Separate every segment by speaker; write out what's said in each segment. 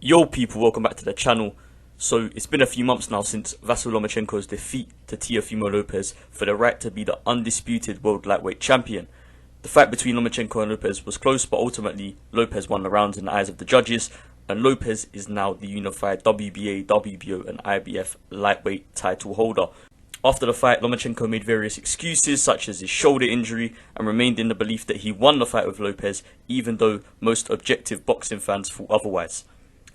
Speaker 1: Yo people, welcome back to the channel. So it's been a few months now since Vasyl Lomachenko's defeat to Teofimo Lopez for the right to be the undisputed world lightweight champion. The fight between Lomachenko and Lopez was close, but ultimately Lopez won the rounds in the eyes of the judges, and Lopez is now the unified WBA, WBO and IBF lightweight title holder. After the fight, Lomachenko made various excuses such as his shoulder injury and remained in the belief that he won the fight with Lopez, even though most objective boxing fans thought otherwise.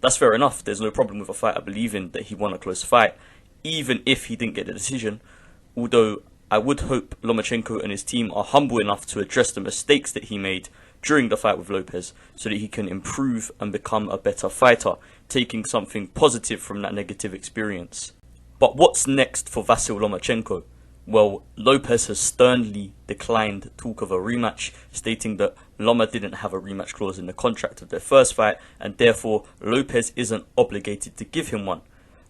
Speaker 1: That's fair enough. There's no problem with a fighter believing that he won a close fight, even if he didn't get the decision. Although I would hope Lomachenko and his team are humble enough to address the mistakes that he made during the fight with Lopez so that he can improve and become a better fighter, taking something positive from that negative experience. But what's next for Vasyl Lomachenko? Well, Lopez has sternly declined talk of a rematch, stating that Loma didn't have a rematch clause in the contract of their first fight, and therefore Lopez isn't obligated to give him one.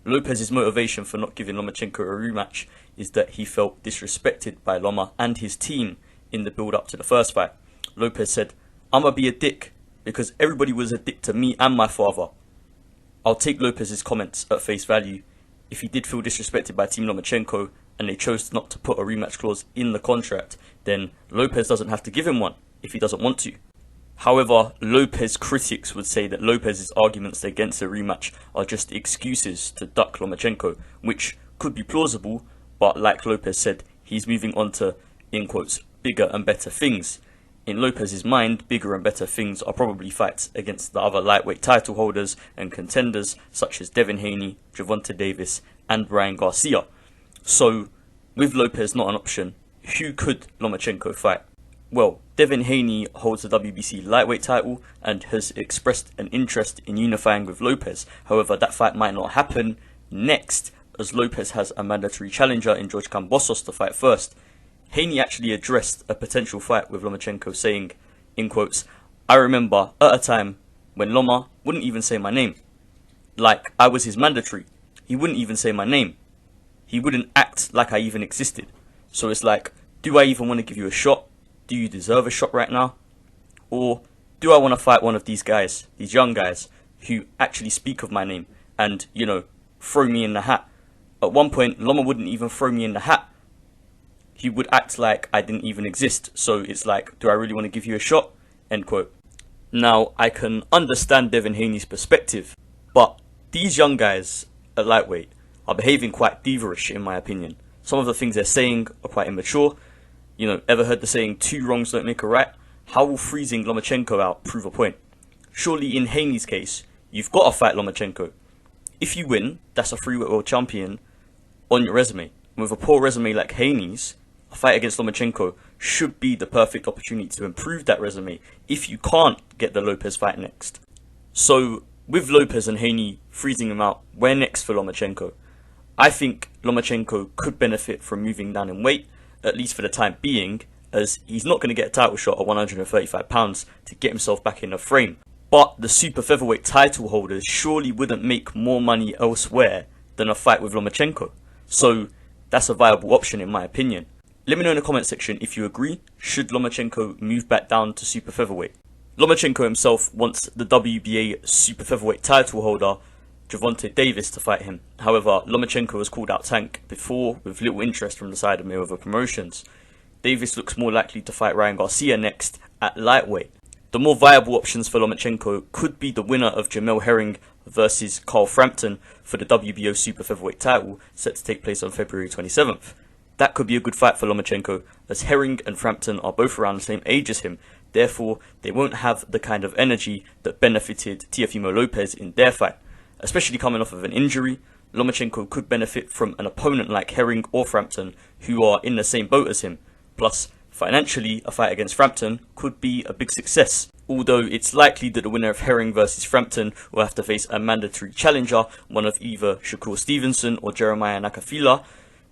Speaker 1: Lopez's motivation for not giving Lomachenko a rematch is that he felt disrespected by Loma and his team in the build-up to the first fight. Lopez said, "I'ma be a dick because everybody was a dick to me and my father." I'll take Lopez's comments at face value. If he did feel disrespected by Team Lomachenko and they chose not to put a rematch clause in the contract, then Lopez doesn't have to give him one if he doesn't want to. However, Lopez critics would say that Lopez's arguments against a rematch are just excuses to duck Lomachenko, which could be plausible, but like Lopez said, he's moving on to, in quotes, bigger and better things. In Lopez's mind, bigger and better things are probably fights against the other lightweight title holders and contenders such as Devin Haney, Gervonta Davis and Ryan Garcia. So, with Lopez not an option, who could Lomachenko fight? Well, Devin Haney holds the WBC lightweight title and has expressed an interest in unifying with Lopez. However, that fight might not happen next, as Lopez has a mandatory challenger in George Kambosos to fight first. Haney actually addressed a potential fight with Lomachenko, saying, in quotes, "I remember at a time when Loma wouldn't even say my name. Like I was his mandatory. He wouldn't even say my name. He wouldn't act like I even existed. So it's like, do I even want to give you a shot? Do you deserve a shot right now? Or do I want to fight one of these guys, these young guys, who actually speak of my name and, throw me in the hat?" At one point, Loma wouldn't even throw me in the hat. He would act like I didn't even exist. So it's like, do I really want to give you a shot? End quote. Now, I can understand Devin Haney's perspective, but these young guys at lightweight are behaving quite diva-ish in my opinion. Some of the things they're saying are quite immature. Ever heard the saying, 2 wrongs don't make a right? How will freezing Lomachenko out prove a point? Surely in Haney's case, you've got to fight Lomachenko. If you win, that's a freeweight world champion on your resume. And with a poor resume like Haney's, a fight against Lomachenko should be the perfect opportunity to improve that resume if you can't get the Lopez fight next. So, with Lopez and Haney freezing him out, where next for Lomachenko? I think Lomachenko could benefit from moving down in weight, at least for the time being, as he's not going to get a title shot at 135 pounds to get himself back in the frame. But the Super-Featherweight title holders surely wouldn't make more money elsewhere than a fight with Lomachenko. So that's a viable option in my opinion. Let me know in the comment section if you agree. Should Lomachenko move back down to Super-Featherweight? Lomachenko himself wants the WBA Super-Featherweight title holder Gervonta Davis to fight him. However, Lomachenko has called out Tank before with little interest from the side of Mayweather Promotions. Davis looks more likely to fight Ryan Garcia next at lightweight. The more viable options for Lomachenko could be the winner of Jamel Herring versus Carl Frampton for the WBO Super Featherweight title, set to take place on February 27th. That could be a good fight for Lomachenko, as Herring and Frampton are both around the same age as him. Therefore, they won't have the kind of energy that benefited Teofimo Lopez in their fight. Especially coming off of an injury, Lomachenko could benefit from an opponent like Herring or Frampton who are in the same boat as him. Plus, financially, a fight against Frampton could be a big success. Although it's likely that the winner of Herring versus Frampton will have to face a mandatory challenger, one of either Shakur Stevenson or Jeremiah Nakafila.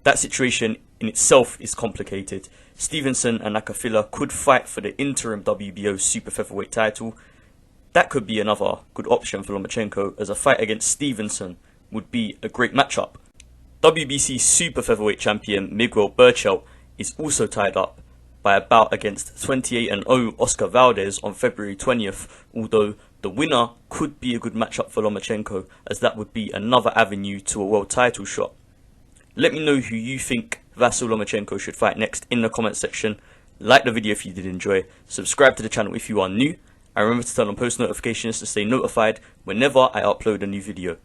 Speaker 1: That situation in itself is complicated. Stevenson and Nakafila could fight for the interim WBO Super Featherweight title. That could be another good option for Lomachenko, as a fight against Stevenson would be a great matchup. WBC Super Featherweight champion Miguel Berchelt is also tied up by a bout against 28-0 Oscar Valdez on February 20th, although The winner could be a good matchup for Lomachenko, as that would be another avenue to a world title shot. Let me know who you think Vasyl Lomachenko should fight next in the comment section. Like the video if you did enjoy, subscribe to the channel if you are new, and remember to turn on post notifications to stay notified whenever I upload a new video.